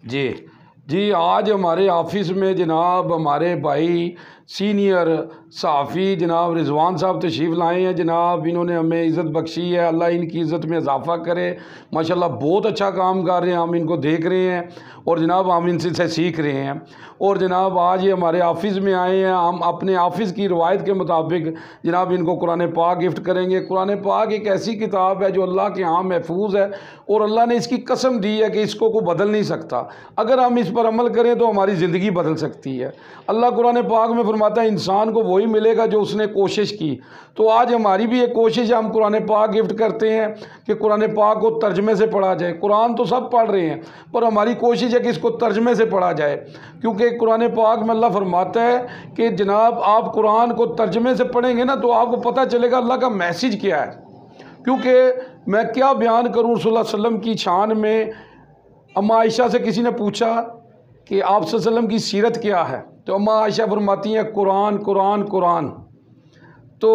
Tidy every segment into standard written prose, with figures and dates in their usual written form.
जी जी, आज हमारे ऑफिस में जनाब हमारे भाई सीनियर सहाफ़ी जनाब रिजवान साहब तशरीफ़ लाए हैं। जनाब इन्होंने हमें इज़्ज़त बख्शी है, अल्लाह इनकी इज़्ज़त में इजाफ़ा करे। माशाल्लाह बहुत अच्छा काम कर रहे हैं, हम इनको देख रहे हैं और जनाब हम इनसे सीख रहे हैं। और जनाब आज ये हमारे ऑफिस में आए हैं, हम अपने ऑफिस की रवायत के मुताबिक जनाब इनको कुरान पाक गिफ्ट करेंगे। कुरान पाक एक ऐसी किताब है जो अल्लाह के यहाँ महफूज है और अल्लाह ने इसकी कसम दी है कि इसको कोई बदल नहीं सकता। अगर हम इस पर अमल करें तो हमारी ज़िंदगी बदल सकती है। अल्लाह कुरान पाक में फरमाता है इंसान को वही मिलेगा जो उसने कोशिश की। तो आज हमारी भी एक कोशिश है, हम कुरान पाक गिफ्ट करते हैं कि कुरान पाक को तर्जमे से पढ़ा जाए। कुरान तो सब पढ़ रहे हैं पर हमारी कोशिश है कि इसको तर्जमे से पढ़ा जाए, क्योंकि कुरान पाक में अल्लाह फरमाता है कि जनाब आप कुरान को तर्जमे से पढ़ेंगे ना तो आपको पता चलेगा अल्लाह का मैसेज क्या है। क्योंकि मैं क्या बयान करूँ रसूलुल्लाह सल्लल्लाहु अलैहि वसल्लम की शान में। अम्मा आयशा से किसी ने पूछा कि आप सल्लल्लाहु अलैहि वसल्लम की सीरत क्या है, तो अम्मा आयशा फरमाती हैं कुरान कुरान कुरान। तो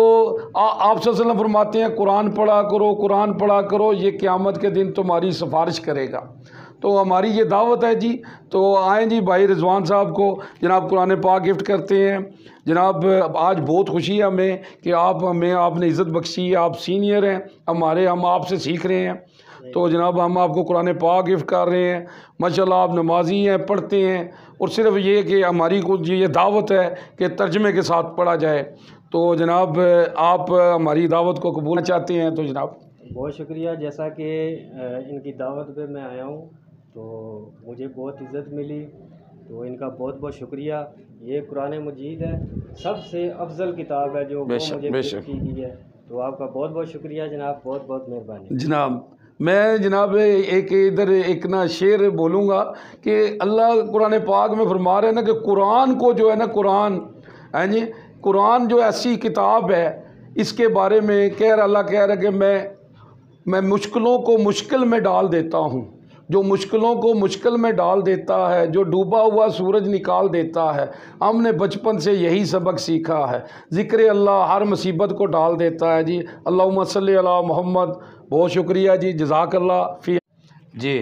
आप सल्लल्लाहु अलैहि वसल्लम फरमाते हैं कुरान पढ़ा करो, कुरान पढ़ा करो, ये क़यामत के दिन तुम्हारी सिफारिश करेगा। तो हमारी ये दावत है जी। तो आएँ जी, भाई रिजवान साहब को जनाब कुरान पाक गिफ्ट करते हैं। जनाब आज बहुत खुशी है हमें कि आपने इज़्ज़त बख्शी है, आप सीनियर हैं हमारे, हम आपसे सीख रहे हैं। तो जनाब हम आपको कुरान पाक गिफ्ट कर रहे हैं। माशाल्लाह आप नमाजी हैं, पढ़ते हैं और सिर्फ ये कि हमारी कुछ ये दावत है कि तर्जमे के साथ पढ़ा जाए। तो जनाब आप हमारी दावत को कबूल चाहते हैं तो जनाब बहुत शुक्रिया। जैसा कि इनकी दावत पे मैं आया हूँ तो मुझे बहुत इज़्ज़त मिली, तो इनका बहुत बहुत शुक्रिया। ये कुरान मजीद है, सबसे अफजल किताब है जो मुझे गिफ्ट की गई है। तो आपका बहुत बहुत शुक्रिया जनाब, बहुत बहुत मेहरबानी जनाब। मैं जनाब एक ना शेर बोलूँगा कि अल्लाह कुरान पाक में फरमा रहे हैं ना कि कुरान को जो है ना, कुरान है जी, कुरान जो ऐसी किताब है इसके बारे में अल्लाह कह रहा है कि मैं मुश्किलों को मुश्किल में डाल देता हूँ। जो मुश्किलों को मुश्किल में डाल देता है, जो डूबा हुआ सूरज निकाल देता है। हमने बचपन से यही सबक सीखा है। ज़िक्र अल्लाह हर मुसीबत को डाल देता है जी। अल्लाहुम्मा सल्ली अला मोहम्मद। बहुत शुक्रिया जी, जज़ाकल्लाह फ़ी। जी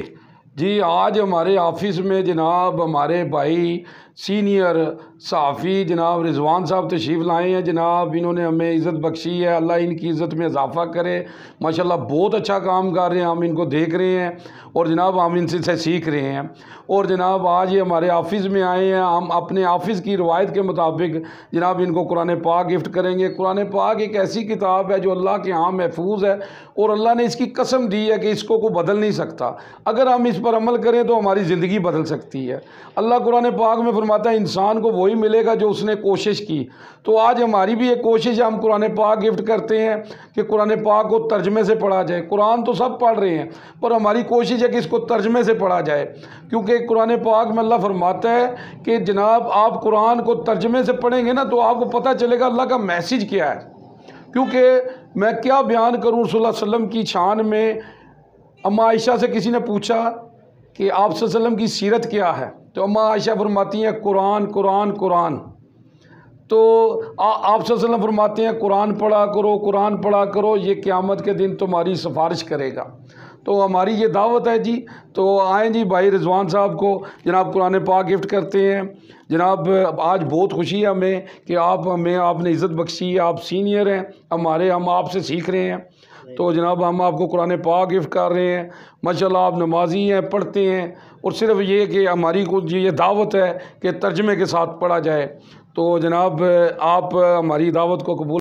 जी, आज हमारे ऑफिस में जनाब हमारे भाई सीनियर सहाफ़ी जनाब रिजवान साहब तशरीफ़ लाए हैं। जनाब इन्होंने हमें इज़्ज़त बख्शी है, अल्लाह इनकी इज़्ज़त में इजाफ़ा करे। माशाल्लाह बहुत अच्छा काम कर रहे हैं, हम इनको देख रहे हैं और जनाब हम इनसे सीख रहे हैं। और जनाब आज ये हमारे ऑफिस में आए हैं, हम अपने ऑफिस की रवायत के मुताबिक जनाब इनको कुरान पाक गिफ्ट करेंगे। कुरान पाक एक ऐसी किताब है जो अल्लाह के यहाँ महफूज है और अल्लाह ने इसकी कसम दी है कि इसको कोई बदल नहीं सकता। अगर हम इस पर अमल करें तो हमारी ज़िंदगी बदल सकती है। अल्लाह कुरान पाक में फरमाता है इंसान को वही मिलेगा जो उसने कोशिश की। तो आज हमारी भी एक कोशिश है, हम कुरान पाक गिफ्ट करते हैं कि कुरान पाक को तर्जमे से पढ़ा जाए। कुरान तो सब पढ़ रहे हैं पर हमारी कोशिश है कि इसको तर्जमे से पढ़ा जाए, क्योंकि कुरान पाक में अल्लाह फरमाता है कि जनाब आप कुरान को तर्जमे से पढ़ेंगे ना तो आपको पता चलेगा अल्लाह का मैसेज क्या है। क्योंकि मैं क्या बयान करूँ रसूलुल्लाह सल्लल्लाहु अलैहि वसल्लम की शान में। अम्मा आयशा से किसी ने पूछा कि आप सल्लल्लाहु अलैहि वसल्लम की सीरत क्या है, तो अम्मा आयशा फरमाती हैं कुरान कुरान कुरान। तो आप सल्लल्लाहु अलैहि वसल्लम फरमाते हैं कुरान पढ़ा करो, कुरान पढ़ा करो, ये क़यामत के दिन तुम्हारी सिफारिश करेगा। तो हमारी ये दावत है जी। तो आएँ जी, भाई रिजवान साहब को जनाब कुरान पाक गिफ्ट करते हैं। जनाब आज बहुत खुशी है हमें कि आपने इज़्ज़त बख्शी है, आप सीनियर हैं हमारे, हम आपसे सीख रहे हैं। तो जनाब हम आपको कुरान पाक गिफ्ट कर रहे हैं। माशाल्लाह आप नमाजी हैं, पढ़ते हैं और सिर्फ ये कि हमारी कुछ ये दावत है कि तर्जमे के साथ पढ़ा जाए। तो जनाब आप हमारी दावत को कबूल